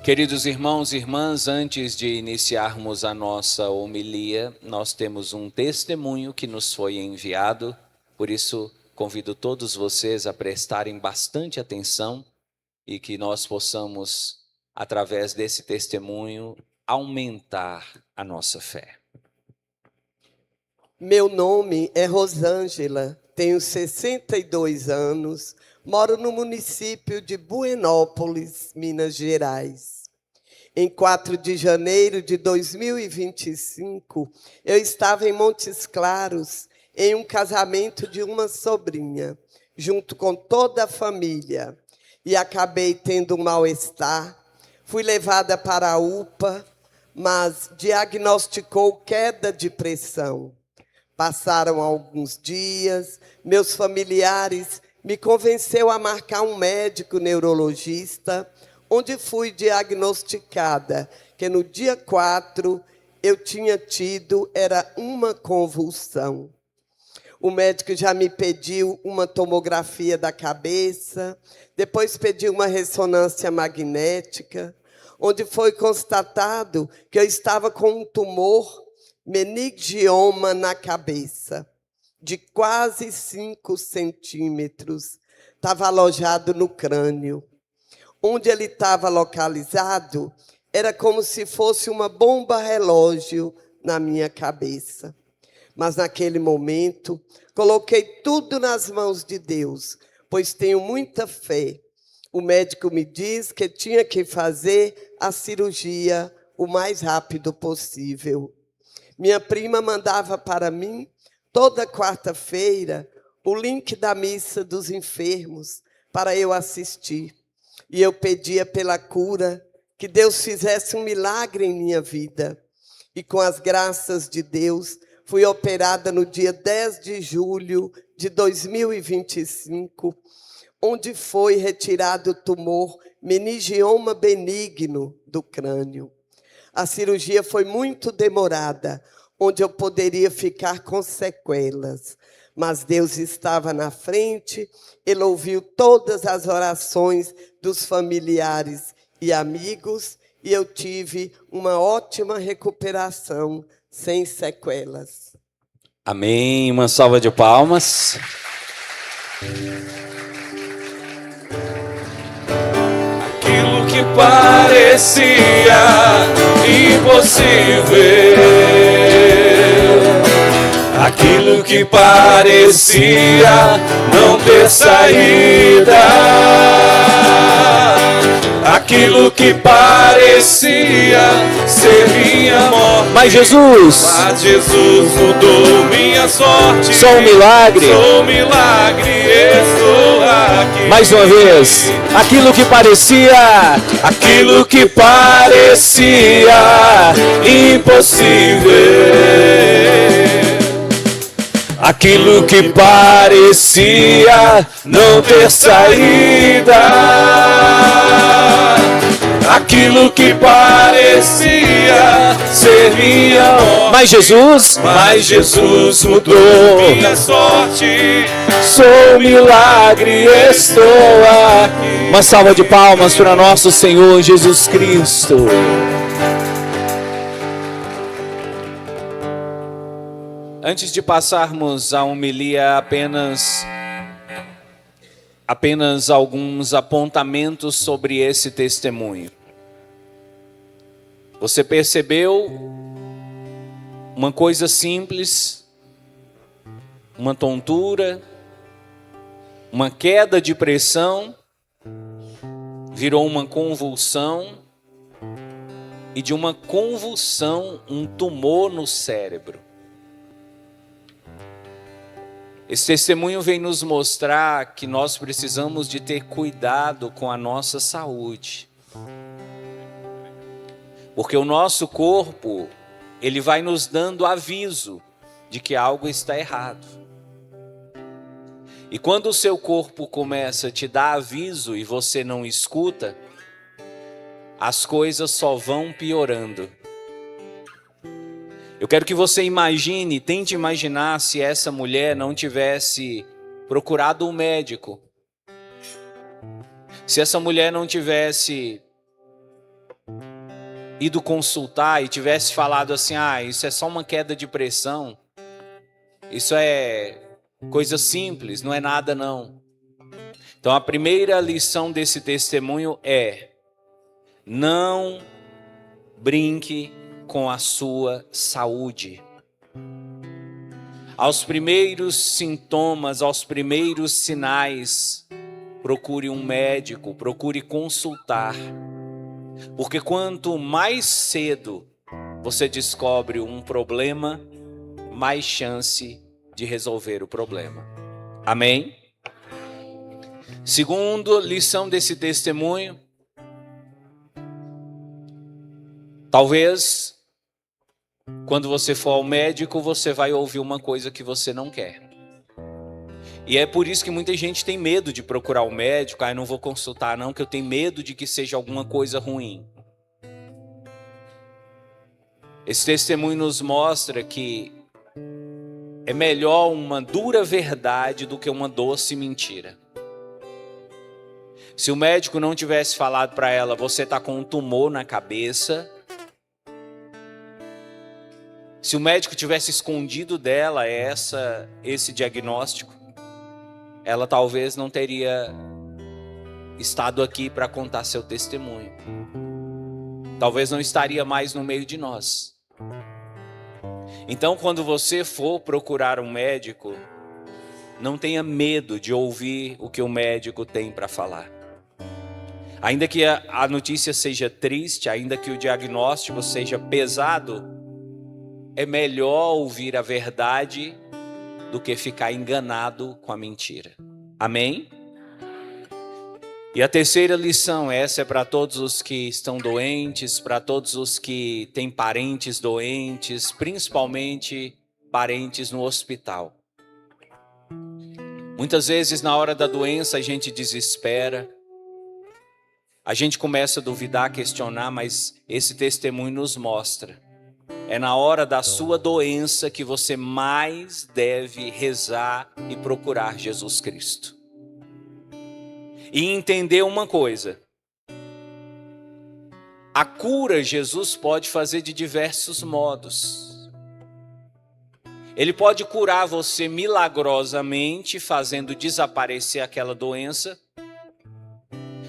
Queridos irmãos e irmãs, antes de iniciarmos a nossa homilia, nós temos um testemunho que nos foi enviado, por isso convido todos vocês a prestarem bastante atenção e que nós possamos, através desse testemunho, aumentar a nossa fé. Meu nome é Rosângela, tenho 62 anos, moro no município de Buenópolis, Minas Gerais. Em 4 de janeiro de 2025, eu estava em Montes Claros, em um casamento de uma sobrinha, junto com toda a família, e acabei tendo um mal-estar. Fui levada para a UPA, mas diagnosticou queda de pressão. Passaram alguns dias, meus familiares me convenceram a marcar um médico neurologista, onde fui diagnosticada que no dia 4 eu tinha tido uma convulsão. O médico já me pediu uma tomografia da cabeça, depois pediu uma ressonância magnética, onde foi constatado que eu estava com um tumor meningioma na cabeça, de quase 5 centímetros, estava alojado no crânio. Onde ele estava localizado, era como se fosse uma bomba relógio na minha cabeça. Mas naquele momento, coloquei tudo nas mãos de Deus, pois tenho muita fé. O médico me disse que tinha que fazer a cirurgia o mais rápido possível. Minha prima mandava para mim, toda quarta-feira, o link da missa dos enfermos para eu assistir. E eu pedia pela cura, que Deus fizesse um milagre em minha vida. E com as graças de Deus, fui operada no dia 10 de julho de 2025, onde foi retirado o tumor meningioma benigno do crânio. A cirurgia foi muito demorada, onde eu poderia ficar com sequelas. Mas Deus estava na frente, Ele ouviu todas as orações dos familiares e amigos, e eu tive uma ótima recuperação, sem sequelas. Amém. Uma salva de palmas. Aquilo que parecia impossível, aquilo que parecia não ter saída, aquilo que parecia ser minha morte. Mas Jesus mudou minha sorte. Sou um milagre. Sou um milagre, estou aqui. Mais uma vez, aquilo que parecia impossível, aquilo que parecia não ter saída, aquilo que parecia ser minha morte. Mas Jesus mudou minha sorte. Sou um milagre, estou aqui. Uma salva de palmas para nosso Senhor Jesus Cristo. Antes de passarmos a homilia, apenas alguns apontamentos sobre esse testemunho. Você percebeu uma coisa simples, uma tontura, uma queda de pressão, virou uma convulsão, e de uma convulsão, um tumor no cérebro. Esse testemunho vem nos mostrar que nós precisamos de ter cuidado com a nossa saúde. Porque o nosso corpo, ele vai nos dando aviso de que algo está errado. E quando o seu corpo começa a te dar aviso e você não escuta, as coisas só vão piorando. Eu quero que você imagine, tente imaginar se essa mulher não tivesse procurado um médico. Se essa mulher não tivesse ido consultar e tivesse falado assim, isso é só uma queda de pressão, isso é coisa simples, não é nada não. Então a primeira lição desse testemunho é: não brinque com a sua saúde. Aos primeiros sintomas, aos primeiros sinais, procure um médico, procure consultar. Porque quanto mais cedo você descobre um problema, mais chance de resolver o problema. Amém? Segunda lição desse testemunho. Talvez, quando você for ao médico, você vai ouvir uma coisa que você não quer. E é por isso que muita gente tem medo de procurar o médico. Eu não vou consultar não, que eu tenho medo de que seja alguma coisa ruim. Esse testemunho nos mostra que é melhor uma dura verdade do que uma doce mentira. Se o médico não tivesse falado para ela, você está com um tumor na cabeça. Se o médico tivesse escondido dela esse diagnóstico, ela talvez não teria estado aqui para contar seu testemunho. Talvez não estaria mais no meio de nós. Então, quando você for procurar um médico, não tenha medo de ouvir o que o médico tem para falar. Ainda que a notícia seja triste, ainda que o diagnóstico seja pesado, é melhor ouvir a verdade do que ficar enganado com a mentira. Amém? E a terceira lição, essa é para todos os que estão doentes, para todos os que têm parentes doentes, principalmente parentes no hospital. Muitas vezes na hora da doença a gente desespera, a gente começa a duvidar, questionar, mas esse testemunho nos mostra. É na hora da sua doença que você mais deve rezar e procurar Jesus Cristo. E entender uma coisa: a cura Jesus pode fazer de diversos modos. Ele pode curar você milagrosamente, fazendo desaparecer aquela doença,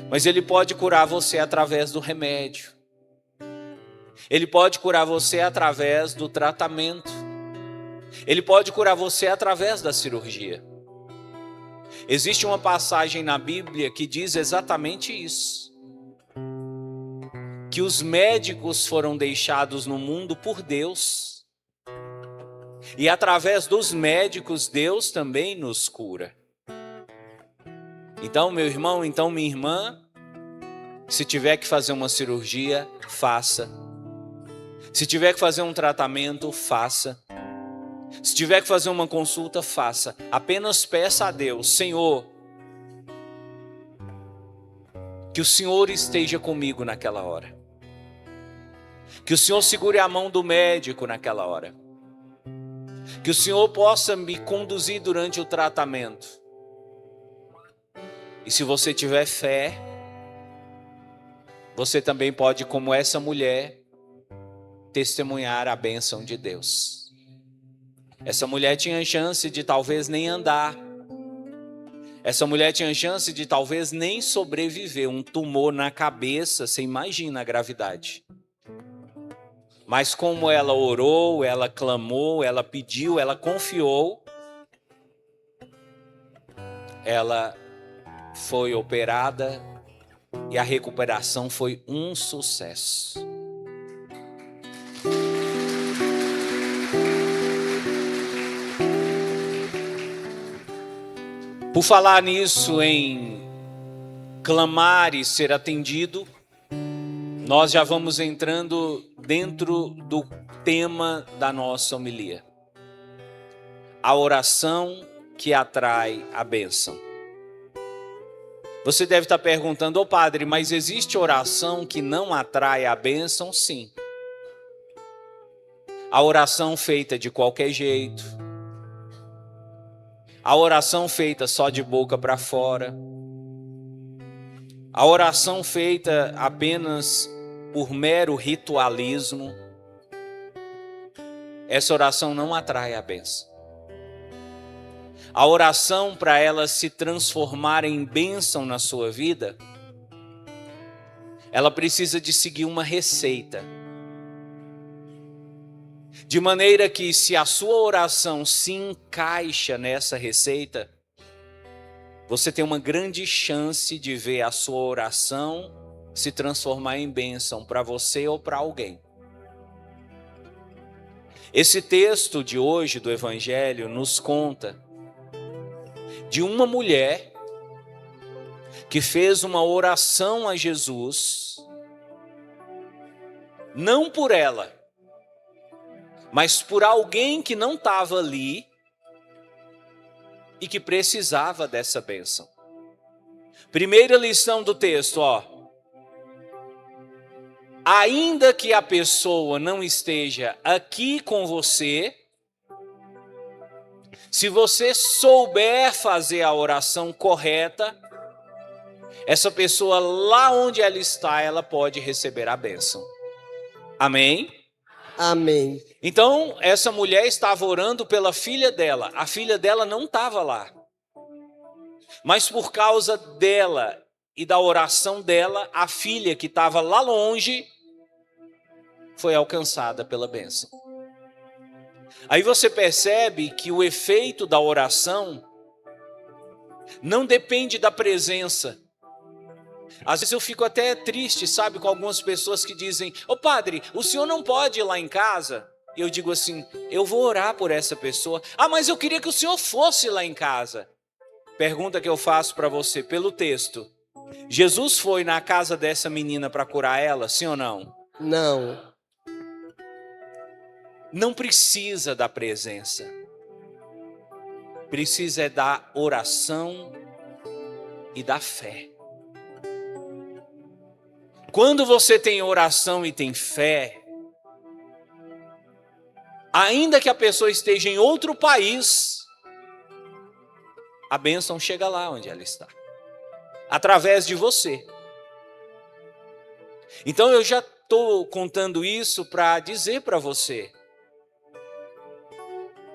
mas ele pode curar você através do remédio. Ele pode curar você através do tratamento. Ele pode curar você através da cirurgia. Existe uma passagem na Bíblia que diz exatamente isso. Que os médicos foram deixados no mundo por Deus. E através dos médicos, Deus também nos cura. Então, meu irmão, então minha irmã, se tiver que fazer uma cirurgia, faça. Se tiver que fazer um tratamento, faça. Se tiver que fazer uma consulta, faça. Apenas peça a Deus: Senhor, que o Senhor esteja comigo naquela hora. Que o Senhor segure a mão do médico naquela hora. Que o Senhor possa me conduzir durante o tratamento. E se você tiver fé, você também pode, como essa mulher, testemunhar a bênção de Deus. Essa mulher tinha chance de talvez nem andar. Essa mulher tinha chance de talvez nem sobreviver. Um tumor na cabeça, você imagina a gravidade. Mas como ela orou, ela clamou, ela pediu, ela confiou, ela foi operada e a recuperação foi um sucesso. Por falar nisso, em clamar e ser atendido, nós já vamos entrando dentro do tema da nossa homilia. A oração que atrai a bênção. Você deve estar perguntando: padre, mas existe oração que não atrai a bênção? Sim. A oração feita de qualquer jeito. A oração feita só de boca para fora. A oração feita apenas por mero ritualismo, essa oração não atrai a bênção. A oração, para ela se transformar em bênção na sua vida, ela precisa de seguir uma receita. De maneira que, se a sua oração se encaixa nessa receita, você tem uma grande chance de ver a sua oração se transformar em bênção para você ou para alguém. Esse texto de hoje do Evangelho nos conta de uma mulher que fez uma oração a Jesus, não por ela, mas por alguém que não estava ali e que precisava dessa bênção. Primeira lição do texto, ainda que a pessoa não esteja aqui com você, se você souber fazer a oração correta, essa pessoa lá onde ela está, ela pode receber a bênção. Amém? Amém. Então, essa mulher estava orando pela filha dela. A filha dela não estava lá. Mas por causa dela e da oração dela, a filha que estava lá longe foi alcançada pela bênção. Aí você percebe que o efeito da oração não depende da presença. Às vezes eu fico até triste, sabe, com algumas pessoas que dizem: ô padre, o senhor não pode ir lá em casa? E eu digo assim: eu vou orar por essa pessoa. Ah, mas eu queria que o senhor fosse lá em casa. Pergunta que eu faço para você pelo texto: Jesus foi na casa dessa menina para curar ela, sim ou não? Não. Não precisa da presença. Precisa é da oração e da fé. Quando você tem oração e tem fé, ainda que a pessoa esteja em outro país, a bênção chega lá onde ela está, através de você. Então eu já estou contando isso para dizer para você: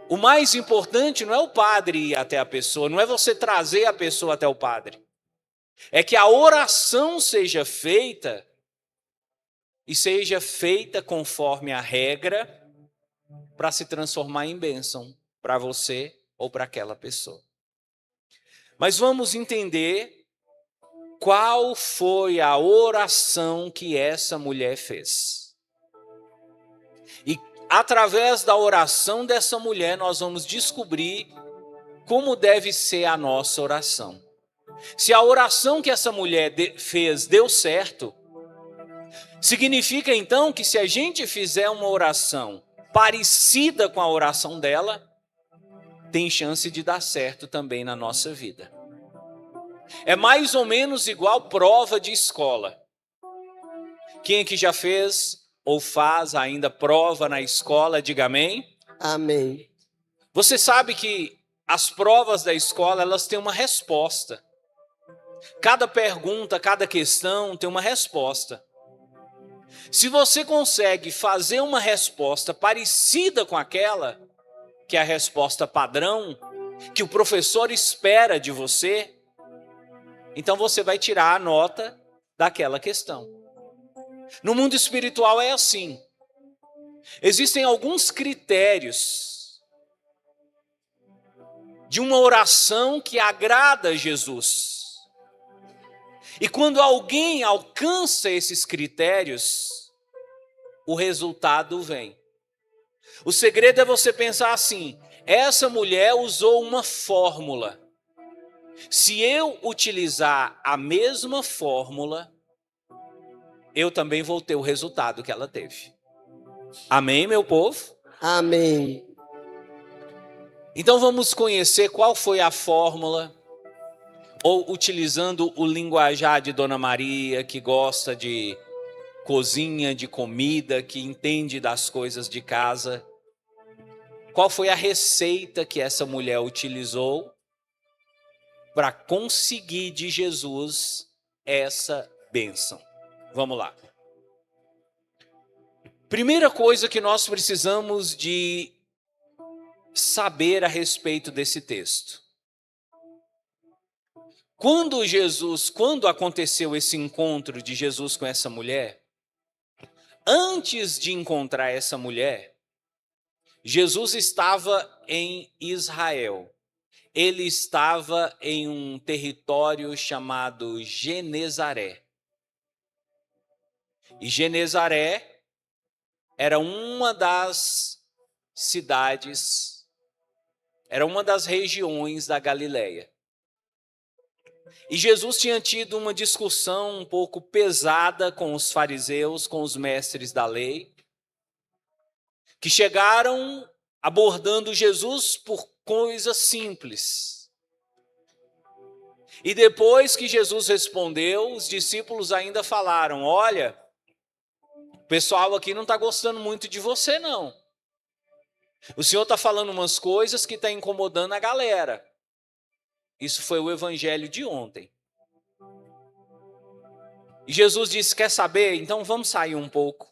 o mais importante não é o padre ir até a pessoa, não é você trazer a pessoa até o padre. É que a oração seja feita, e seja feita conforme a regra, para se transformar em bênção para você ou para aquela pessoa. Mas vamos entender qual foi a oração que essa mulher fez. E através da oração dessa mulher, nós vamos descobrir como deve ser a nossa oração. Se a oração que essa mulher fez deu certo, significa então que, se a gente fizer uma oração parecida com a oração dela, tem chance de dar certo também na nossa vida. É mais ou menos igual prova de escola. Quem aqui já fez ou faz ainda prova na escola, diga amém. Amém. Você sabe que as provas da escola, elas têm uma resposta. Cada pergunta, cada questão tem uma resposta. Se você consegue fazer uma resposta parecida com aquela, que é a resposta padrão, que o professor espera de você, então você vai tirar a nota daquela questão. No mundo espiritual é assim. Existem alguns critérios de uma oração que agrada a Jesus. E quando alguém alcança esses critérios, o resultado vem. O segredo é você pensar assim: essa mulher usou uma fórmula. Se eu utilizar a mesma fórmula, eu também vou ter o resultado que ela teve. Amém, meu povo? Amém. Então vamos conhecer qual foi a fórmula, ou utilizando o linguajar de Dona Maria, que gosta de cozinha, de comida, que entende das coisas de casa. Qual foi a receita que essa mulher utilizou para conseguir de Jesus essa bênção? Vamos lá. Primeira coisa que nós precisamos de saber a respeito desse texto. Quando aconteceu esse encontro de Jesus com essa mulher, antes de encontrar essa mulher, Jesus estava em Israel. Ele estava em um território chamado Genezaré. E Genezaré era uma das cidades, era uma das regiões da Galileia. E Jesus tinha tido uma discussão um pouco pesada com os fariseus, com os mestres da lei, que chegaram abordando Jesus por coisas simples. E depois que Jesus respondeu, os discípulos ainda falaram: olha, o pessoal aqui não está gostando muito de você, não. O Senhor está falando umas coisas que está incomodando a galera. Isso foi o evangelho de ontem. E Jesus disse: quer saber? Então vamos sair um pouco.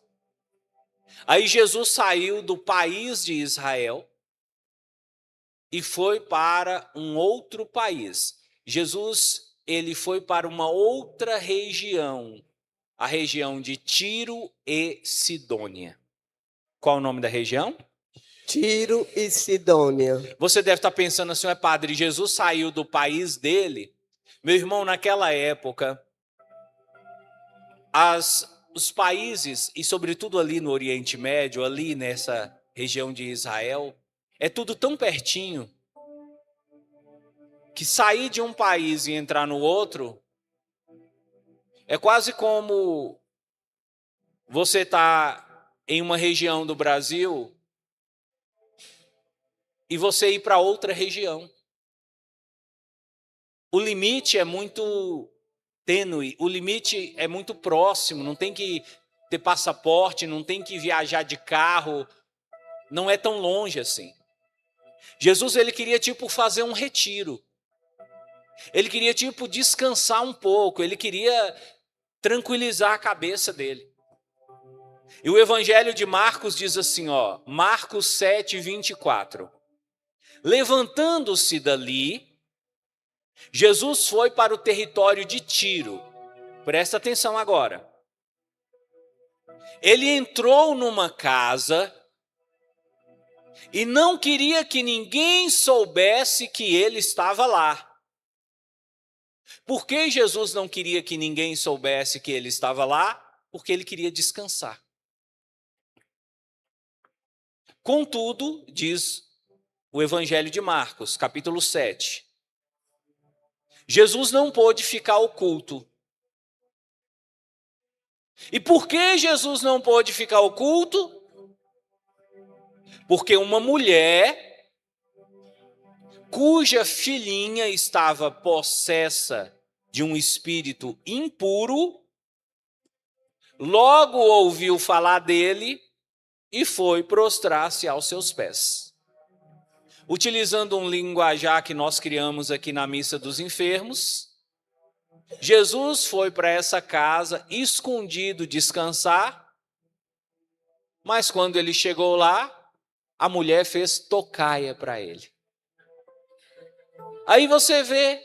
Aí Jesus saiu do país de Israel e foi para um outro país. Jesus, ele foi para uma outra região, a região de Tiro e Sidônia. Qual o nome da região? Tiro e Sidônia. Você deve estar pensando assim: padre, Jesus saiu do país dele? Meu irmão, naquela época, os países, e sobretudo ali no Oriente Médio, ali nessa região de Israel, é tudo tão pertinho, que sair de um país e entrar no outro, é quase como você estar em uma região do Brasil e você ir para outra região. O limite é muito tênue, o limite é muito próximo, não tem que ter passaporte, não tem que viajar de carro, não é tão longe assim. Jesus, ele queria fazer um retiro. Ele queria descansar um pouco, ele queria tranquilizar a cabeça dele. E o evangelho de Marcos diz assim, Marcos 7, 24. Levantando-se dali, Jesus foi para o território de Tiro. Presta atenção agora. Ele entrou numa casa e não queria que ninguém soubesse que ele estava lá. Por que Jesus não queria que ninguém soubesse que ele estava lá? Porque ele queria descansar. Contudo, diz o Evangelho de Marcos, capítulo 7, Jesus não pôde ficar oculto. E por que Jesus não pôde ficar oculto? Porque uma mulher cuja filhinha estava possessa de um espírito impuro, logo ouviu falar dele e foi prostrar-se aos seus pés. Utilizando um linguajar que nós criamos aqui na Missa dos Enfermos, Jesus foi para essa casa escondido descansar, mas quando ele chegou lá, a mulher fez tocaia para ele. Aí você vê,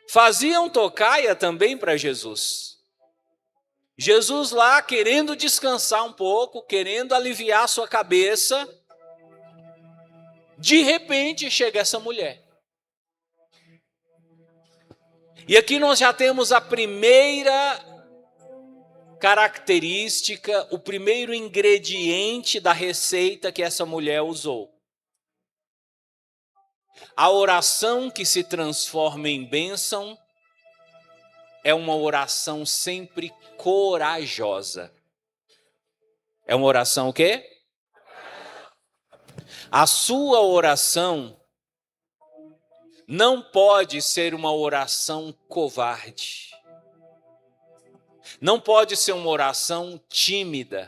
faziam tocaia também para Jesus. Jesus lá querendo descansar um pouco, querendo aliviar sua cabeça, de repente chega essa mulher. E aqui nós já temos a primeira característica, o primeiro ingrediente da receita que essa mulher usou. A oração que se transforma em bênção é uma oração sempre corajosa. É uma oração o quê? A sua oração não pode ser uma oração covarde. Não pode ser uma oração tímida.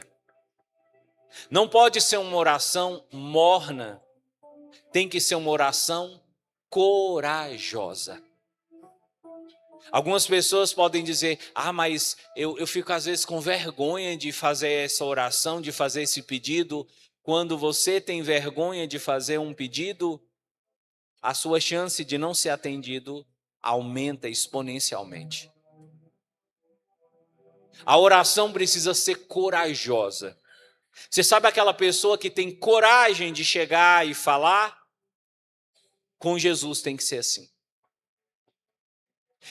Não pode ser uma oração morna. Tem que ser uma oração corajosa. Algumas pessoas podem dizer, mas eu fico às vezes com vergonha de fazer essa oração, de fazer esse pedido. Quando você tem vergonha de fazer um pedido, a sua chance de não ser atendido aumenta exponencialmente. A oração precisa ser corajosa. Você sabe aquela pessoa que tem coragem de chegar e falar? Com Jesus tem que ser assim.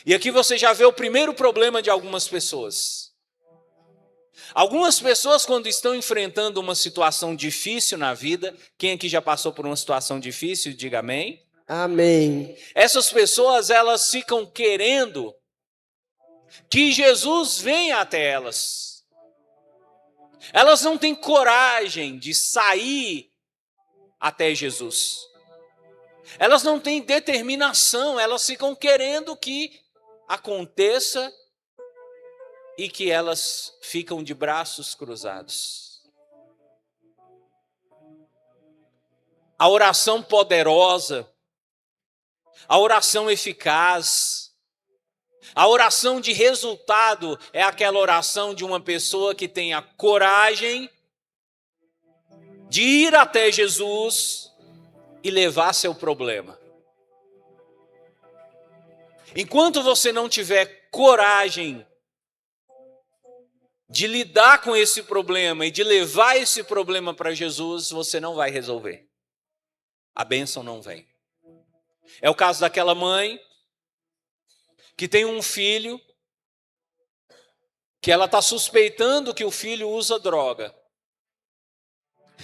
E aqui você já vê o primeiro problema de algumas pessoas. Algumas pessoas, quando estão enfrentando uma situação difícil na vida, quem aqui já passou por uma situação difícil, diga amém. Amém. Essas pessoas, elas ficam querendo que Jesus venha até elas. Elas não têm coragem de sair até Jesus. Elas não têm determinação, elas ficam querendo que aconteça e que elas ficam de braços cruzados. A oração poderosa, a oração eficaz, a oração de resultado é aquela oração de uma pessoa que tem a coragem de ir até Jesus e levar seu problema. Enquanto você não tiver coragem de lidar com esse problema e de levar esse problema para Jesus, você não vai resolver. A bênção não vem. É o caso daquela mãe que tem um filho que ela está suspeitando que o filho usa droga.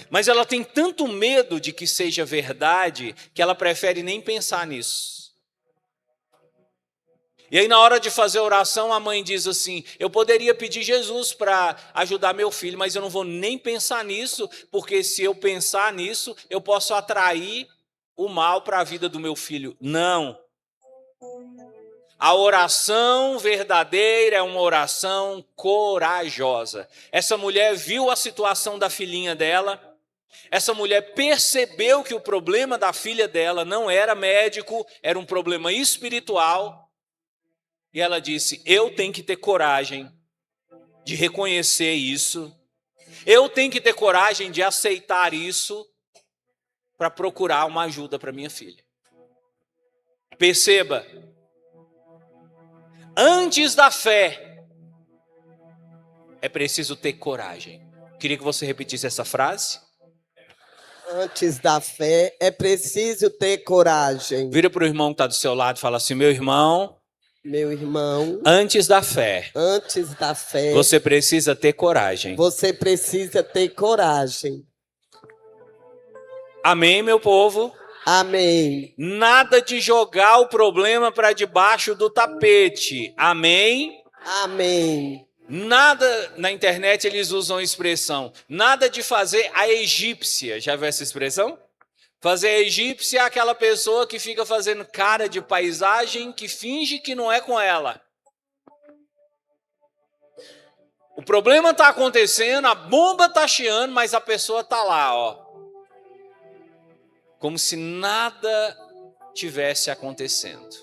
Mas ela tem tanto medo de que seja verdade que ela prefere nem pensar nisso. E aí na hora de fazer a oração, a mãe diz assim, eu poderia pedir Jesus para ajudar meu filho, mas eu não vou nem pensar nisso, porque se eu pensar nisso, eu posso atrair o mal para a vida do meu filho. Não. A oração verdadeira é uma oração corajosa. Essa mulher viu a situação da filhinha dela. Essa mulher percebeu que o problema da filha dela não era médico, era um problema espiritual. E ela disse, eu tenho que ter coragem de reconhecer isso. Eu tenho que ter coragem de aceitar isso para procurar uma ajuda para minha filha. Perceba, antes da fé, é preciso ter coragem. Queria que você repetisse essa frase. Antes da fé, é preciso ter coragem. Vira para o irmão que está do seu lado e fala assim, meu irmão, antes da fé, você precisa ter coragem. Você precisa ter coragem. Amém, meu povo? Amém. Nada de jogar o problema para debaixo do tapete. Amém? Amém. Nada, na internet eles usam a expressão, nada de fazer a egípcia. Já viu essa expressão? Fazer a egípcia é aquela pessoa que fica fazendo cara de paisagem, que finge que não é com ela. O problema está acontecendo, a bomba está chiando, mas a pessoa está lá, ó. Como se nada tivesse acontecendo.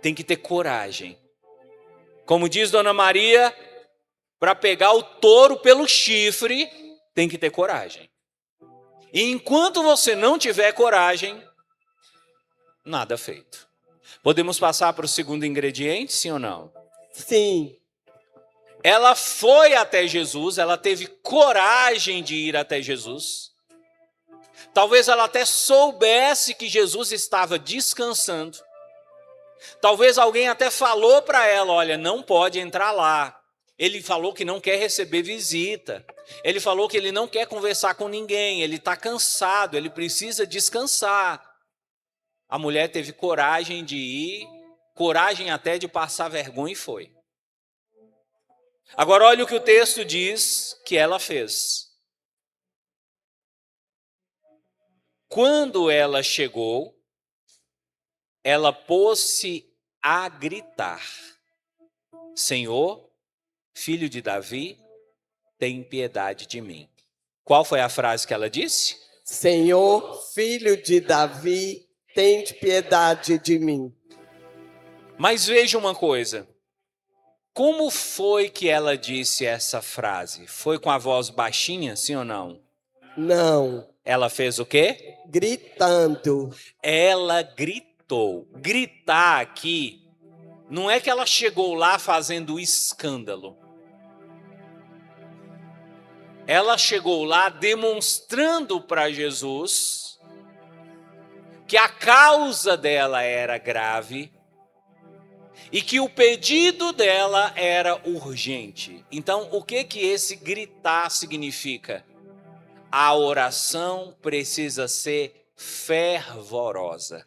Tem que ter coragem. Como diz Dona Maria, para pegar o touro pelo chifre, tem que ter coragem. E enquanto você não tiver coragem, nada feito. Podemos passar para o segundo ingrediente, sim ou não? Sim. Ela foi até Jesus, ela teve coragem de ir até Jesus. Talvez ela até soubesse que Jesus estava descansando. Talvez alguém até falou para ela, olha, não pode entrar lá. Ele falou que não quer receber visita. Ele falou que ele não quer conversar com ninguém. Ele está cansado, ele precisa descansar. A mulher teve coragem de ir, coragem até de passar vergonha e foi. Agora olha o que o texto diz que ela fez. Quando ela chegou, ela pôs-se a gritar, Senhor, filho de Davi, tem piedade de mim. Qual foi a frase que ela disse? Senhor, filho de Davi, tem piedade de mim. Mas veja uma coisa. Como foi que ela disse essa frase? Foi com a voz baixinha, sim ou não? Não. Ela fez o quê? Gritando. Ela gritou. Gritar aqui não é que ela chegou lá fazendo escândalo. Ela chegou lá demonstrando para Jesus que a causa dela era grave e que o pedido dela era urgente. Então, o que esse gritar significa? A oração precisa ser fervorosa.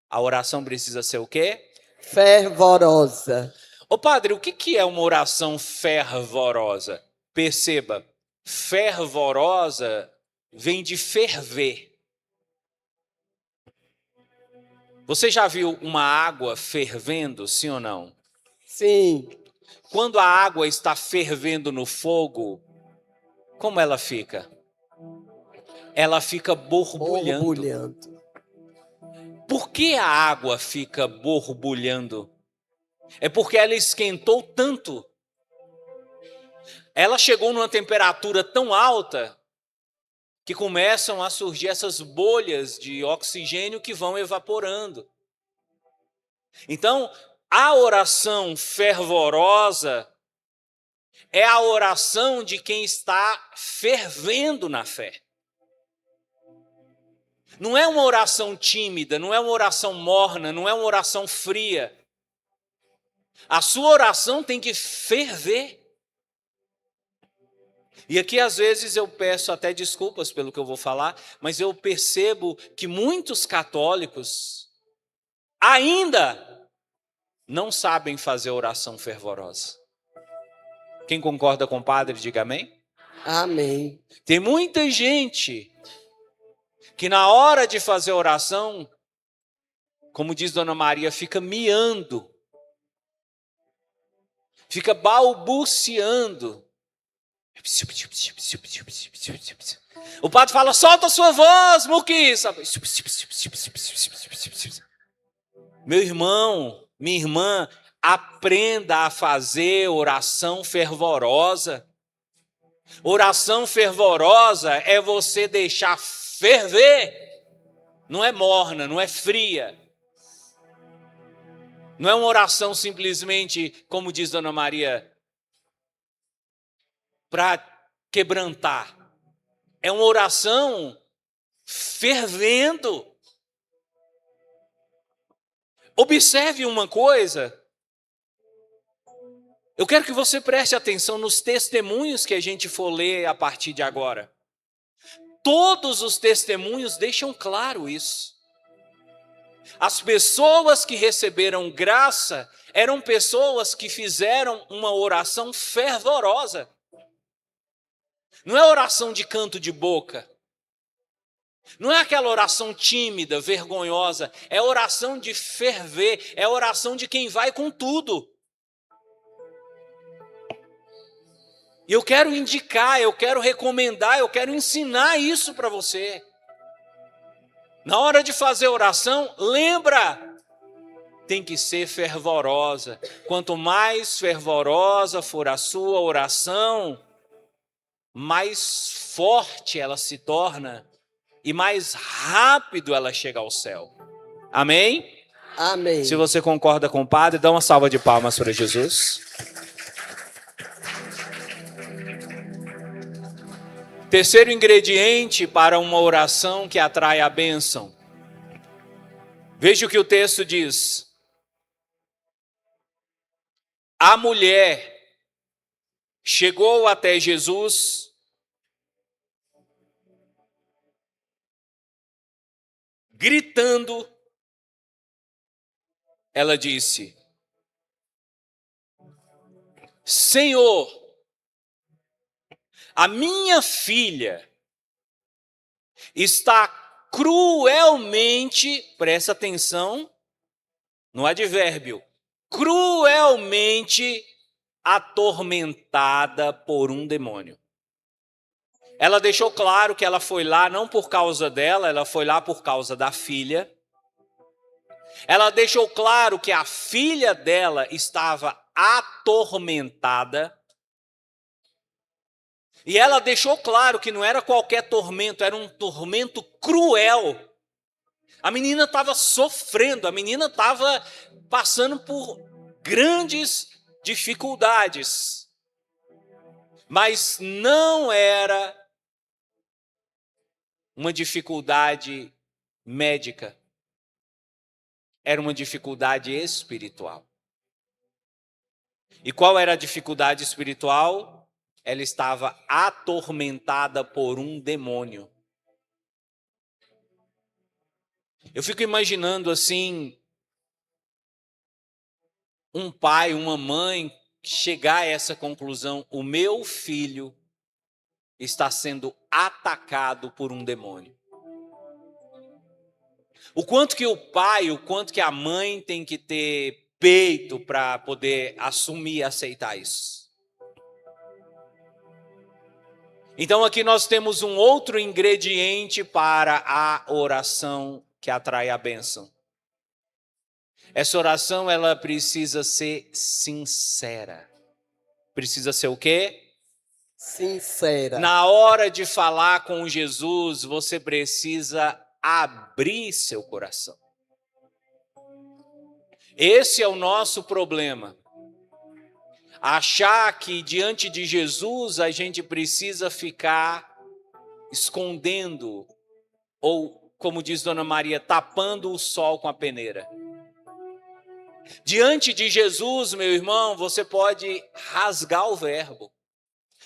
A oração precisa ser o quê? Fervorosa. Ô padre, o que é uma oração fervorosa? Perceba, fervorosa vem de ferver. Você já viu uma água fervendo, sim ou não? Sim. Quando a água está fervendo no fogo, como ela fica? Ela fica borbulhando. Borbulhando. Por que a água fica borbulhando? É porque ela esquentou tanto. Ela chegou numa temperatura tão alta que começam a surgir essas bolhas de oxigênio que vão evaporando. Então, a oração fervorosa é a oração de quem está fervendo na fé. Não é uma oração tímida, não é uma oração morna, não é uma oração fria. A sua oração tem que ferver. E aqui às vezes eu peço até desculpas pelo que eu vou falar, mas eu percebo que muitos católicos ainda não sabem fazer oração fervorosa. Quem concorda com o padre, diga amém. Amém. Tem muita gente que na hora de fazer oração, como diz Dona Maria, fica miando, fica balbuciando. O padre fala, solta a sua voz, Muquiça. Meu irmão, minha irmã, aprenda a fazer oração fervorosa. Oração fervorosa é você deixar ferver. Não é morna, não é fria. Não é uma oração simplesmente, como diz Dona Maria, para quebrantar. É uma oração fervendo. Observe uma coisa. Eu quero que você preste atenção nos testemunhos que a gente for ler a partir de agora. Todos os testemunhos deixam claro isso. As pessoas que receberam graça eram pessoas que fizeram uma oração fervorosa. Não é oração de canto de boca. Não é aquela oração tímida, vergonhosa. É oração de ferver. É oração de quem vai com tudo. E eu quero indicar, eu quero recomendar, eu quero ensinar isso para você. Na hora de fazer oração, lembra, tem que ser fervorosa. Quanto mais fervorosa for a sua oração, mais forte ela se torna e mais rápido ela chega ao céu. Amém? Amém. Se você concorda com o padre, dá uma salva de palmas para Jesus. Terceiro ingrediente para uma oração que atrai a bênção. Veja o que o texto diz. A mulher chegou até Jesus gritando. Ela disse: Senhor, a minha filha está cruelmente, presta atenção no advérbio, cruelmente atormentada por um demônio. Ela deixou claro que ela foi lá não por causa dela, ela foi lá por causa da filha. Ela deixou claro que a filha dela estava atormentada. E ela deixou claro que não era qualquer tormento, era um tormento cruel. A menina estava sofrendo, a menina estava passando por grandes dificuldades. Mas não era uma dificuldade médica. Era uma dificuldade espiritual. E qual era a dificuldade espiritual? Ela estava atormentada por um demônio. Eu fico imaginando assim, um pai, uma mãe chegar a essa conclusão: o meu filho está sendo atacado por um demônio. O quanto que o pai, o quanto que a mãe tem que ter peito para poder assumir e aceitar isso. Então aqui nós temos um outro ingrediente para a oração que atrai a bênção. Essa oração, ela precisa ser sincera. Precisa ser o quê? Sincera. Na hora de falar com Jesus, você precisa abrir seu coração. Esse é o nosso problema. Achar que diante de Jesus a gente precisa ficar escondendo, ou, como diz Dona Maria, tapando o sol com a peneira. Diante de Jesus, meu irmão, você pode rasgar o verbo.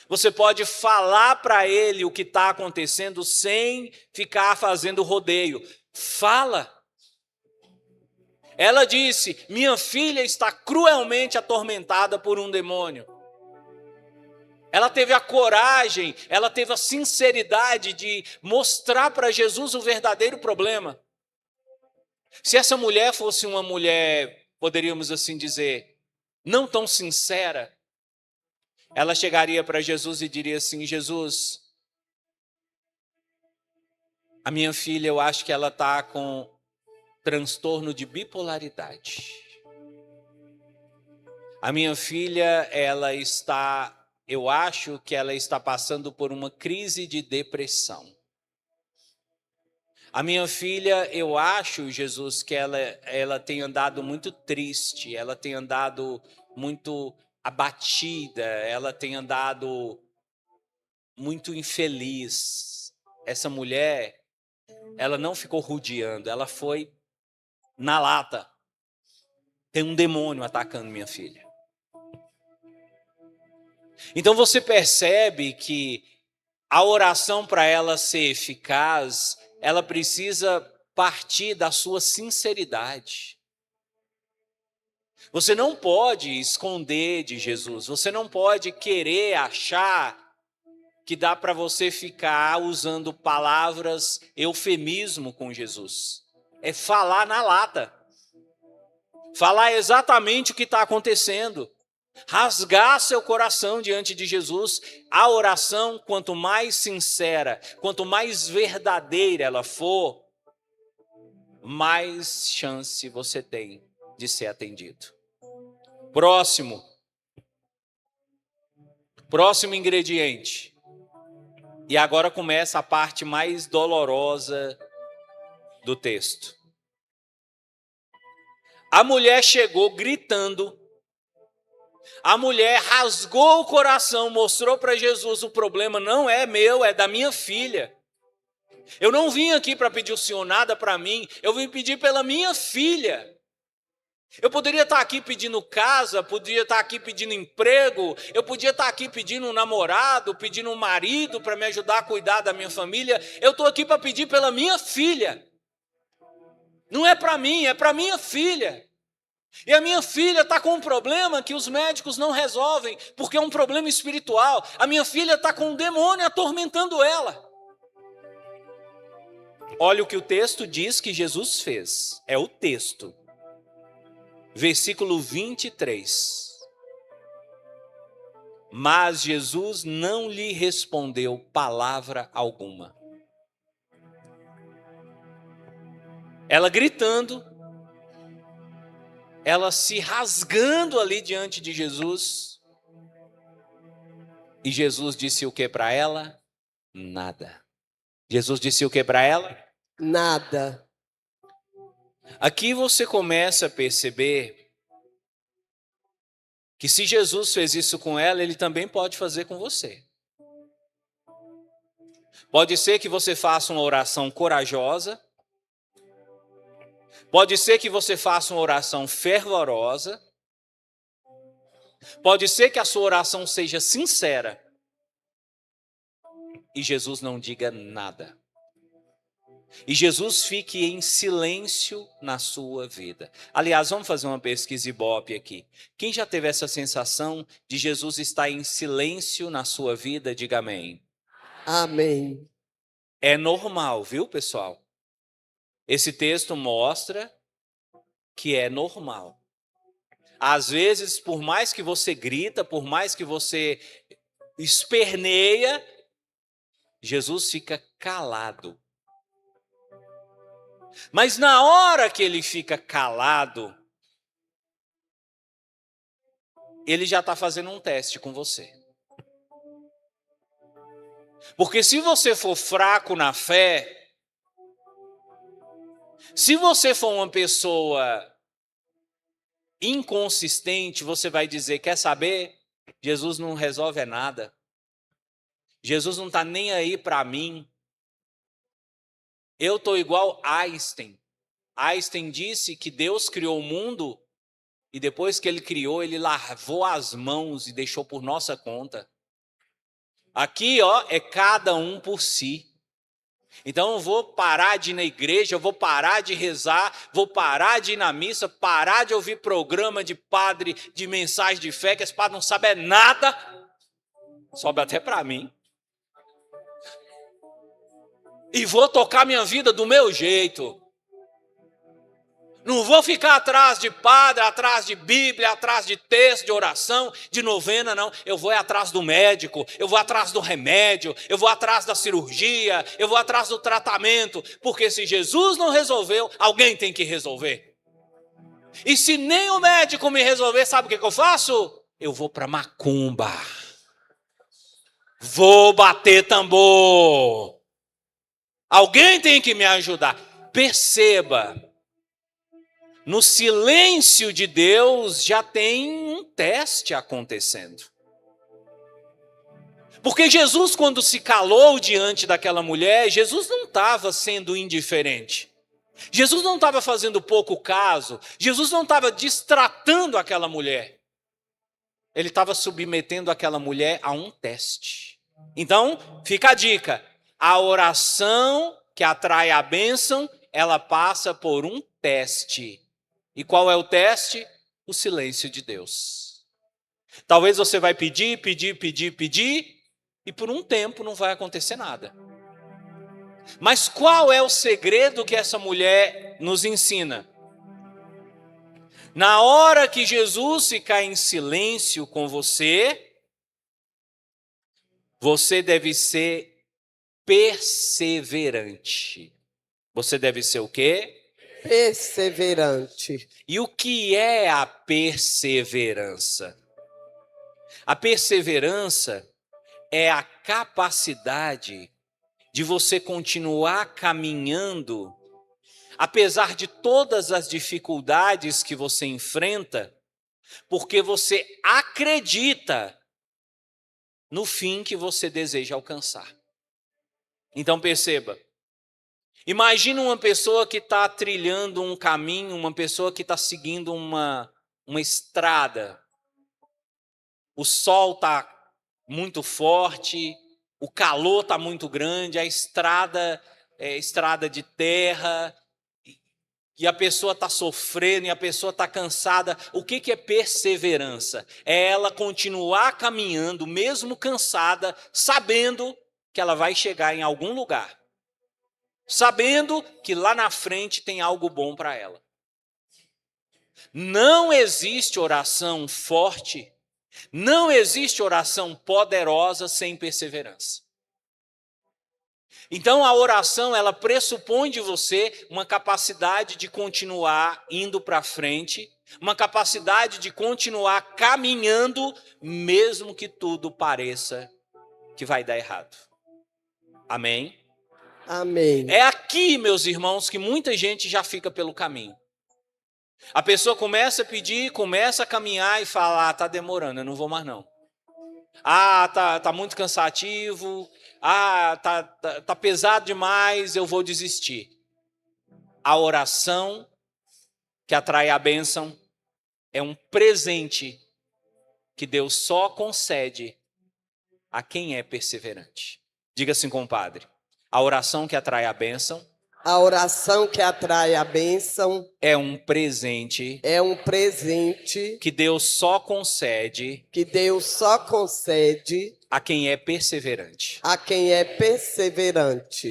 Você pode falar para ele o que está acontecendo sem ficar fazendo rodeio. Fala. Ela disse: minha filha está cruelmente atormentada por um demônio. Ela teve a coragem, ela teve a sinceridade de mostrar para Jesus o verdadeiro problema. Se essa mulher fosse uma mulher, poderíamos assim dizer, não tão sincera, ela chegaria para Jesus e diria assim: Jesus, a minha filha, eu acho que ela está com transtorno de bipolaridade. A minha filha, eu acho que ela está passando por uma crise de depressão. A minha filha, eu acho, Jesus, que ela tem andado muito triste, ela tem andado muito abatida, ela tem andado muito infeliz. Essa mulher, ela não ficou rodeando, ela foi na lata. Tem um demônio atacando minha filha. Então você percebe que a oração, para ela ser eficaz, ela precisa partir da sua sinceridade. Você não pode esconder de Jesus, você não pode querer achar que dá para você ficar usando palavras eufemismo com Jesus. É falar na lata. Falar exatamente o que está acontecendo. Rasgar seu coração diante de Jesus. A oração, quanto mais sincera, quanto mais verdadeira ela for, mais chance você tem de ser atendido. Próximo ingrediente. E agora começa a parte mais dolorosa do texto. A mulher chegou gritando. A mulher rasgou o coração, mostrou para Jesus: o problema não é meu, é da minha filha. Eu não vim aqui para pedir o Senhor nada para mim, eu vim pedir pela minha filha. Eu poderia estar aqui pedindo casa, poderia estar aqui pedindo emprego, eu podia estar aqui pedindo um namorado, pedindo um marido para me ajudar a cuidar da minha família. Eu estou aqui para pedir pela minha filha. Não é para mim, é para minha filha. E a minha filha está com um problema que os médicos não resolvem, porque é um problema espiritual. A minha filha está com um demônio atormentando ela. Olha o que o texto diz que Jesus fez. É o texto. Versículo 23. Mas Jesus não lhe respondeu palavra alguma. Ela gritando, ela se rasgando ali diante de Jesus. E Jesus disse o que para ela? Nada. Jesus disse o que para ela? Nada. Aqui você começa a perceber que se Jesus fez isso com ela, ele também pode fazer com você. Pode ser que você faça uma oração corajosa. Pode ser que você faça uma oração fervorosa. Pode ser que a sua oração seja sincera. E Jesus não diga nada. E Jesus fique em silêncio na sua vida. Aliás, vamos fazer uma pesquisa Ibope aqui. Quem já teve essa sensação de Jesus estar em silêncio na sua vida? Diga amém. Amém. É normal, viu, pessoal? Esse texto mostra que é normal. Às vezes, por mais que você grita, por mais que você esperneia, Jesus fica calado. Mas na hora que ele fica calado, ele já está fazendo um teste com você. Porque se você for fraco na fé, se você for uma pessoa inconsistente, você vai dizer, quer saber? Jesus não resolve nada. Jesus não está nem aí para mim. Eu estou igual Einstein. Einstein disse que Deus criou o mundo e depois que ele criou, ele lavou as mãos e deixou por nossa conta. Aqui, é cada um por si. Então eu vou parar de ir na igreja, eu vou parar de rezar, vou parar de ir na missa, parar de ouvir programa de padre, de mensagem de fé, que esse padre não sabe nada, sobe até para mim. E vou tocar minha vida do meu jeito. Não vou ficar atrás de padre, atrás de Bíblia, atrás de texto, de oração, de novena, não. Eu vou atrás do médico, eu vou atrás do remédio, eu vou atrás da cirurgia, eu vou atrás do tratamento. Porque se Jesus não resolveu, alguém tem que resolver. E se nem o médico me resolver, sabe o que eu faço? Eu vou para macumba. Vou bater tambor. Alguém tem que me ajudar. Perceba. No silêncio de Deus já tem um teste acontecendo. Porque Jesus, quando se calou diante daquela mulher, Jesus não estava sendo indiferente. Jesus não estava fazendo pouco caso. Jesus não estava distratando aquela mulher. Ele estava submetendo aquela mulher a um teste. Então, fica a dica. A oração que atrai a bênção, ela passa por um teste. E qual é o teste? O silêncio de Deus. Talvez você vai pedir, e por um tempo não vai acontecer nada. Mas qual é o segredo que essa mulher nos ensina? Na hora que Jesus ficar em silêncio com você, você deve ser perseverante. Você deve ser o quê? Perseverante. E o que é a perseverança? A perseverança é a capacidade de você continuar caminhando, apesar de todas as dificuldades que você enfrenta, porque você acredita no fim que você deseja alcançar. Então perceba. Imagina uma pessoa que está trilhando um caminho, uma pessoa que está seguindo uma estrada. O sol está muito forte, o calor está muito grande, a estrada é estrada de terra, e a pessoa está sofrendo, e a pessoa está cansada. O que é perseverança? É ela continuar caminhando, mesmo cansada, sabendo que ela vai chegar em algum lugar. Sabendo que lá na frente tem algo bom para ela. Não existe oração forte, não existe oração poderosa sem perseverança. Então a oração, ela pressupõe de você uma capacidade de continuar indo para frente, uma capacidade de continuar caminhando, mesmo que tudo pareça que vai dar errado. Amém? Amém. É aqui, meus irmãos, que muita gente já fica pelo caminho. A pessoa começa a pedir, começa a caminhar e fala, tá demorando, eu não vou mais não. Tá muito cansativo, tá pesado demais, eu vou desistir. A oração que atrai a bênção é um presente que Deus só concede a quem é perseverante. Diga assim, compadre, a oração que atrai a bênção A oração que atrai a bênção é um presente que Deus só concede a quem é perseverante.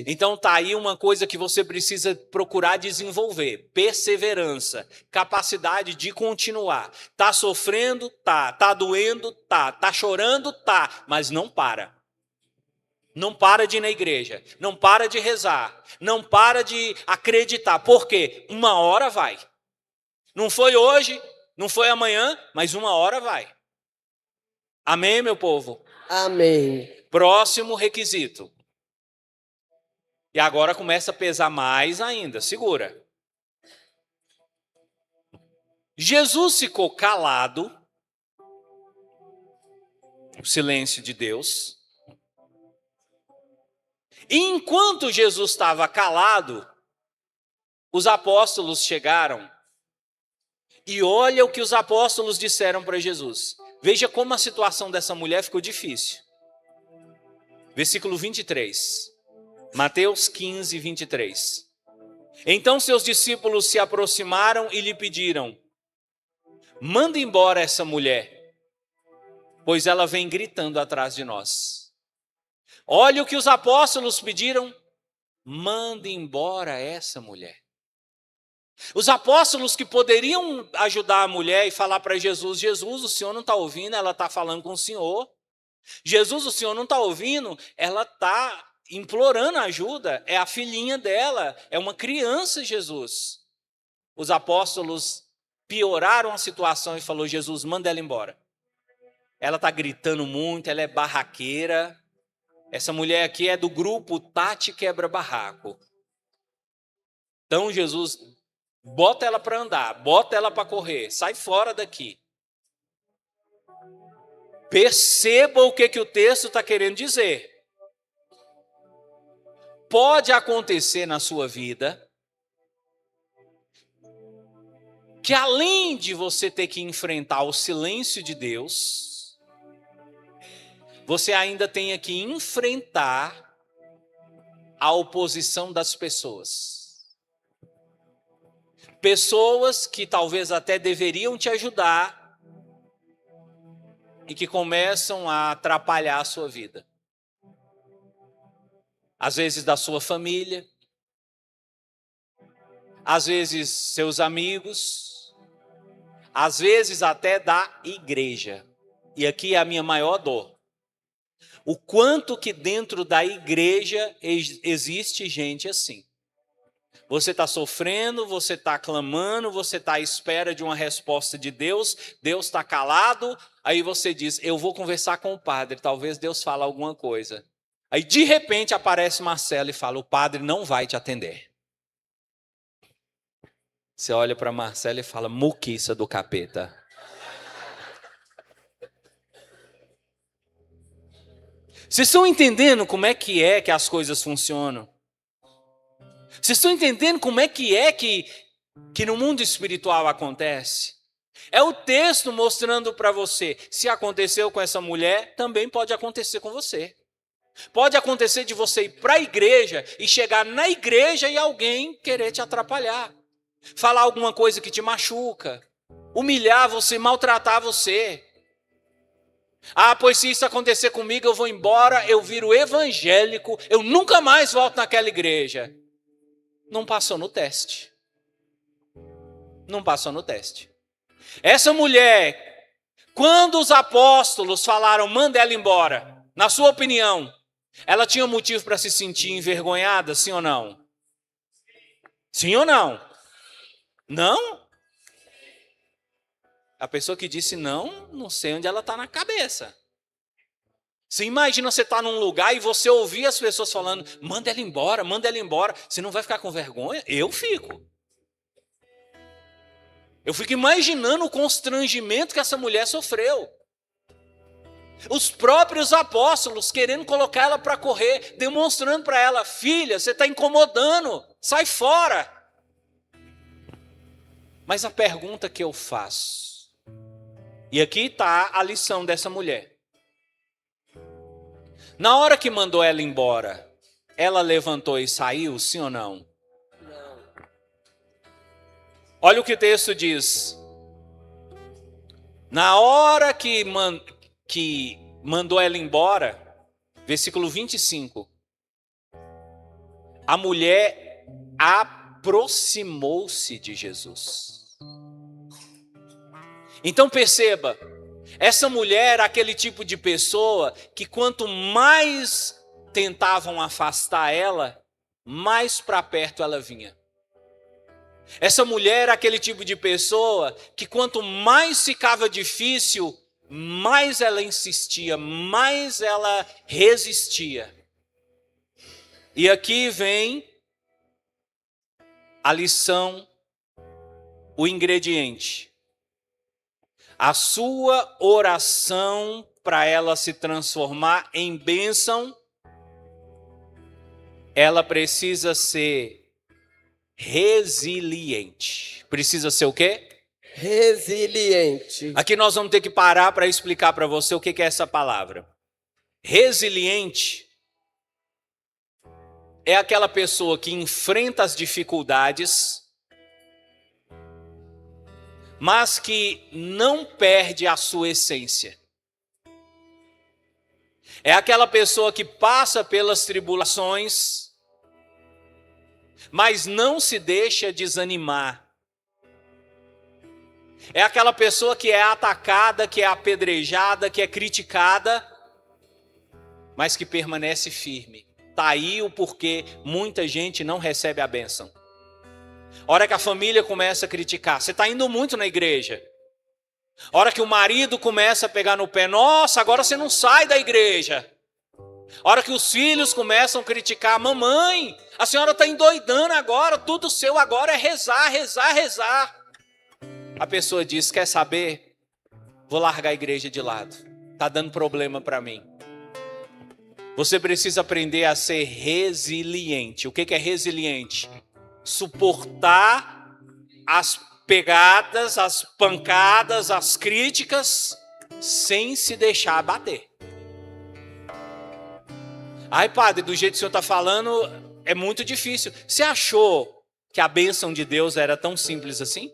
Então tá aí uma coisa que você precisa procurar desenvolver: perseverança, capacidade de continuar. Tá sofrendo? Tá doendo? Tá chorando? Mas não para. Não para de ir na igreja, não para de rezar, não para de acreditar. Por quê? Uma hora vai. Não foi hoje, não foi amanhã, mas uma hora vai. Amém, meu povo? Amém. Próximo requisito. E agora começa a pesar mais ainda, segura. Jesus ficou calado, o silêncio de Deus. E enquanto Jesus estava calado, os apóstolos chegaram. E olha o que os apóstolos disseram para Jesus. Veja como a situação dessa mulher ficou difícil. Versículo 23. Mateus 15, 23. Então seus discípulos se aproximaram e lhe pediram: manda embora essa mulher, pois ela vem gritando atrás de nós. Olha o que os apóstolos pediram: manda embora essa mulher. Os apóstolos que poderiam ajudar a mulher e falar para Jesus: Jesus, o senhor não está ouvindo, ela está falando com o senhor. Jesus, o senhor não está ouvindo, ela está implorando ajuda, é a filhinha dela, é uma criança, Jesus. Os apóstolos pioraram a situação e falou: Jesus, manda ela embora. Ela está gritando muito, ela é barraqueira. Essa mulher aqui é do grupo Tati Quebra Barraco. Então Jesus, bota ela para andar, bota ela para correr, sai fora daqui. Perceba o que o texto está querendo dizer. Pode acontecer na sua vida que além de você ter que enfrentar o silêncio de Deus, você ainda tenha que enfrentar a oposição das pessoas. Pessoas que talvez até deveriam te ajudar e que começam a atrapalhar a sua vida. Às vezes da sua família, às vezes seus amigos, às vezes até da igreja. E aqui é a minha maior dor. O quanto que dentro da igreja existe gente assim. Você está sofrendo, você está clamando, você está à espera de uma resposta de Deus, Deus está calado, aí você diz: eu vou conversar com o padre, talvez Deus fale alguma coisa. Aí de repente aparece Marcelo e fala: o padre não vai te atender. Você olha para Marcelo e fala: muquiça do capeta. Vocês estão entendendo como é que as coisas funcionam? Vocês estão entendendo como é que no mundo espiritual acontece? É o texto mostrando para você: se aconteceu com essa mulher, também pode acontecer com você. Pode acontecer de você ir para a igreja e chegar na igreja e alguém querer te atrapalhar. Falar alguma coisa que te machuca, humilhar você, maltratar você. Pois se isso acontecer comigo, eu vou embora, eu viro evangélico, eu nunca mais volto naquela igreja. Não passou no teste. Não passou no teste. Essa mulher, quando os apóstolos falaram: manda ela embora, na sua opinião, Ela tinha motivo para se sentir envergonhada, sim ou não? Sim ou não? Não? A pessoa que disse não, não sei onde ela está na cabeça. Você imagina você estar num lugar e você ouvir as pessoas falando, manda ela embora, manda ela embora. Você não vai ficar com vergonha? Eu fico. Eu fico imaginando o constrangimento que essa mulher sofreu. Os próprios apóstolos querendo colocar ela para correr, demonstrando para ela, filha, você está incomodando, sai fora. Mas a pergunta que eu faço, e aqui está a lição dessa mulher. Na hora que mandou ela embora, ela levantou e saiu, sim ou não? Não. Olha o que o texto diz. Na hora que mandou ela embora, versículo 25, a mulher aproximou-se de Jesus. Então perceba, essa mulher era aquele tipo de pessoa que quanto mais tentavam afastar ela, mais para perto ela vinha. Essa mulher era aquele tipo de pessoa que quanto mais ficava difícil, mais ela insistia, mais ela resistia. E aqui vem a lição, o ingrediente. A sua oração para ela se transformar em bênção, ela precisa ser resiliente. Precisa ser o quê? Resiliente. Aqui nós vamos ter que parar para explicar para você o que é essa palavra. Resiliente é aquela pessoa que enfrenta as dificuldades, mas que não perde a sua essência. É aquela pessoa que passa pelas tribulações, mas não se deixa desanimar. É aquela pessoa que é atacada, que é apedrejada, que é criticada, mas que permanece firme. Está aí o porquê muita gente não recebe a bênção. A hora que a família começa a criticar, você está indo muito na igreja. A hora que o marido começa a pegar no pé, nossa, agora você não sai da igreja. A hora que os filhos começam a criticar, mamãe, a senhora está endoidando agora, tudo seu agora é rezar, rezar, rezar. A pessoa diz, quer saber? Vou largar a igreja de lado. Está dando problema para mim. Você precisa aprender a ser resiliente. O que é resiliente? Suportar as pegadas, as pancadas, as críticas, sem se deixar abater. Ai, padre, do jeito que o senhor está falando, é muito difícil. Você achou que a bênção de Deus era tão simples assim?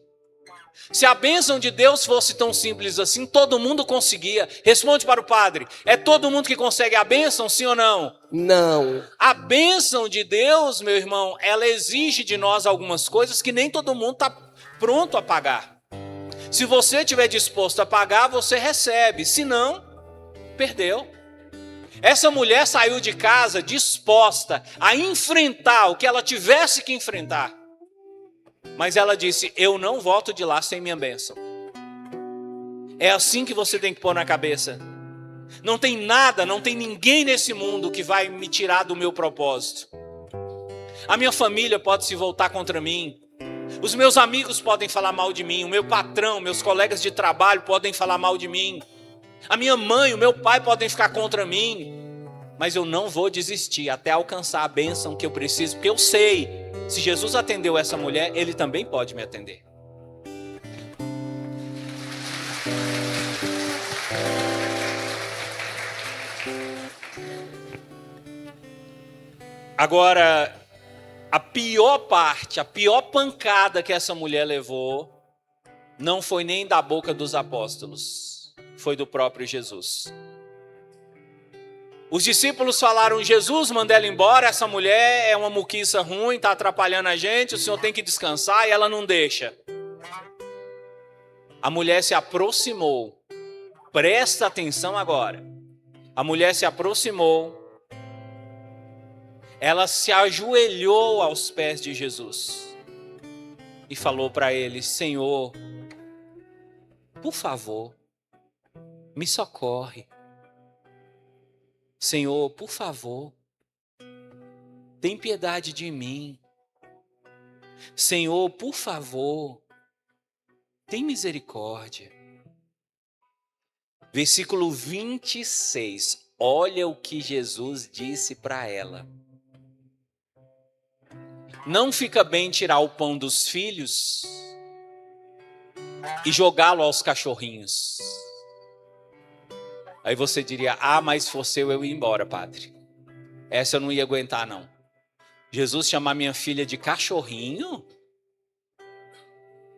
Se a bênção de Deus fosse tão simples assim, todo mundo conseguia. Responde para o padre, é todo mundo que consegue a bênção, sim ou não? Não. A bênção de Deus, meu irmão, ela exige de nós algumas coisas que nem todo mundo está pronto a pagar. Se você estiver disposto a pagar, você recebe. Se não, perdeu. Essa mulher saiu de casa disposta a enfrentar o que ela tivesse que enfrentar. Mas ela disse, eu não volto de lá sem minha bênção. É assim que você tem que pôr na cabeça. Não tem nada, não tem ninguém nesse mundo que vai me tirar do meu propósito. A minha família pode se voltar contra mim. Os meus amigos podem falar mal de mim. O meu patrão, meus colegas de trabalho podem falar mal de mim. A minha mãe, o meu pai podem ficar contra mim. Mas eu não vou desistir até alcançar a bênção que eu preciso. Porque eu sei, se Jesus atendeu essa mulher, Ele também pode me atender. Agora, a pior parte, a pior pancada que essa mulher levou, não foi nem da boca dos apóstolos, foi do próprio Jesus. Os discípulos falaram, Jesus, manda ela embora, essa mulher é uma muquiça ruim, está atrapalhando a gente, o senhor tem que descansar, e ela não deixa. A mulher se aproximou, presta atenção agora, a mulher se aproximou ela se ajoelhou aos pés de Jesus e falou para ele: Senhor, por favor, me socorre. Senhor, por favor, tem piedade de mim. Senhor, por favor, tem misericórdia. Versículo 26. Olha o que Jesus disse para ela. Não fica bem tirar o pão dos filhos e jogá-lo aos cachorrinhos. Aí você diria: ah, mas se fosse eu ia embora, padre. Essa eu não ia aguentar, não. Jesus chamar minha filha de cachorrinho?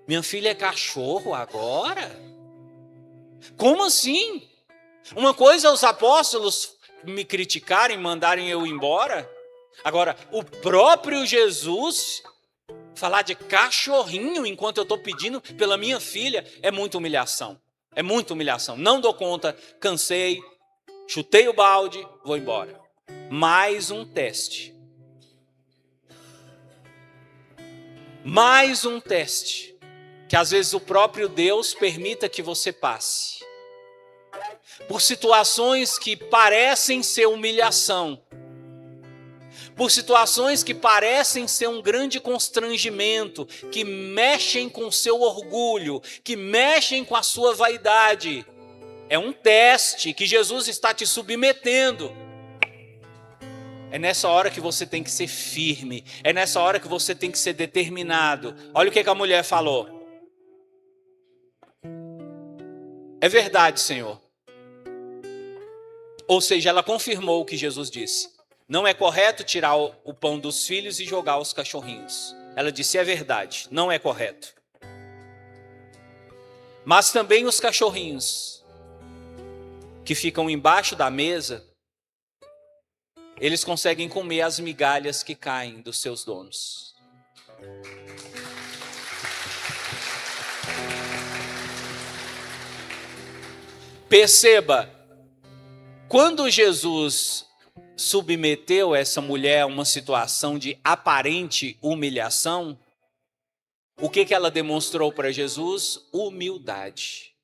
Minha filha é cachorro agora? Como assim? Uma coisa é os apóstolos me criticarem, mandarem eu embora. Agora, o próprio Jesus falar de cachorrinho enquanto eu estou pedindo pela minha filha é muita humilhação. É muita humilhação. Não dou conta, cansei, chutei o balde, vou embora. Mais um teste. Mais um teste. Que às vezes o próprio Deus permita que você passe. Por situações que parecem ser humilhação. Por situações que parecem ser um grande constrangimento, que mexem com o seu orgulho, que mexem com a sua vaidade. É um teste que Jesus está te submetendo. É nessa hora que você tem que ser firme. É nessa hora que você tem que ser determinado. Olha o que a mulher falou. É verdade, Senhor. Ou seja, ela confirmou o que Jesus disse. Não é correto tirar o pão dos filhos e jogar aos cachorrinhos. Ela disse: é verdade, não é correto. Mas também os cachorrinhos que ficam embaixo da mesa, eles conseguem comer as migalhas que caem dos seus donos. Perceba, quando Jesus submeteu essa mulher a uma situação de aparente humilhação, o que ela demonstrou para Jesus? Humildade.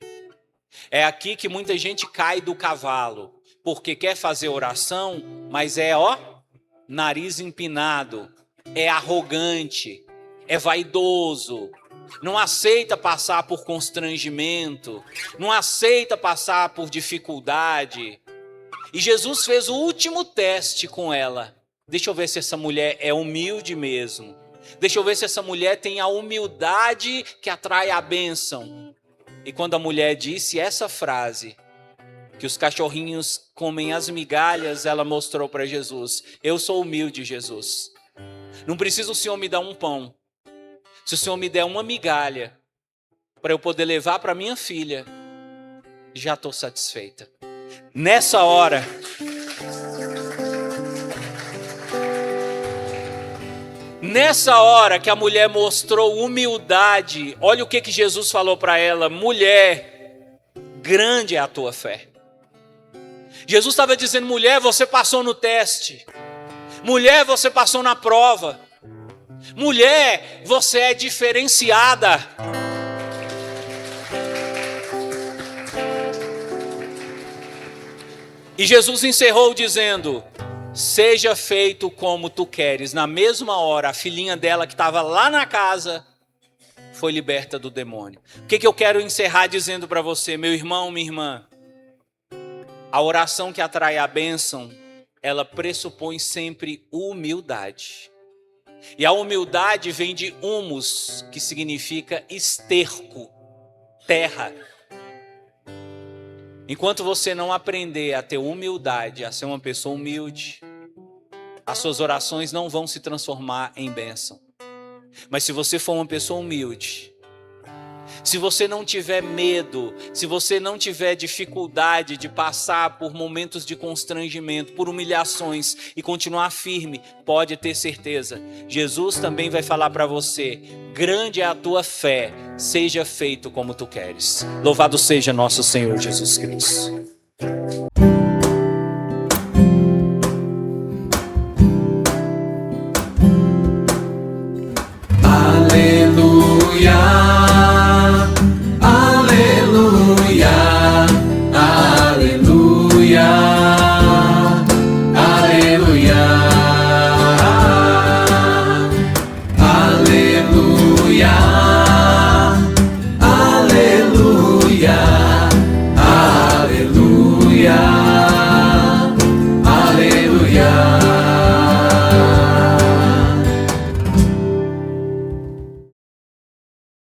É aqui que muita gente cai do cavalo, porque quer fazer oração, mas nariz empinado, é arrogante, é vaidoso, não aceita passar por constrangimento, não aceita passar por dificuldade. E Jesus fez o último teste com ela. Deixa eu ver se essa mulher é humilde mesmo. Deixa eu ver se essa mulher tem a humildade que atrai a bênção. E quando a mulher disse essa frase, que os cachorrinhos comem as migalhas, ela mostrou para Jesus: eu sou humilde, Jesus. Não precisa o Senhor me dar um pão. Se o Senhor me der uma migalha, para eu poder levar para minha filha, já estou satisfeita. Nessa hora, que a mulher mostrou humildade, olha o que Jesus falou para ela: mulher, grande é a tua fé. Jesus estava dizendo: mulher, você passou no teste. Mulher, você passou na prova. Mulher, você é diferenciada. E Jesus encerrou dizendo: seja feito como tu queres. Na mesma hora, a filhinha dela que estava lá na casa foi liberta do demônio. O que eu quero encerrar dizendo para você, meu irmão, minha irmã? A oração que atrai a bênção, ela pressupõe sempre humildade. E a humildade vem de humus, que significa esterco, terra. Enquanto você não aprender a ter humildade, a ser uma pessoa humilde, as suas orações não vão se transformar em bênção. Mas se você for uma pessoa humilde, se você não tiver medo, se você não tiver dificuldade de passar por momentos de constrangimento, por humilhações e continuar firme, pode ter certeza, Jesus também vai falar para você: grande é a tua fé, seja feito como tu queres. Louvado seja nosso Senhor Jesus Cristo.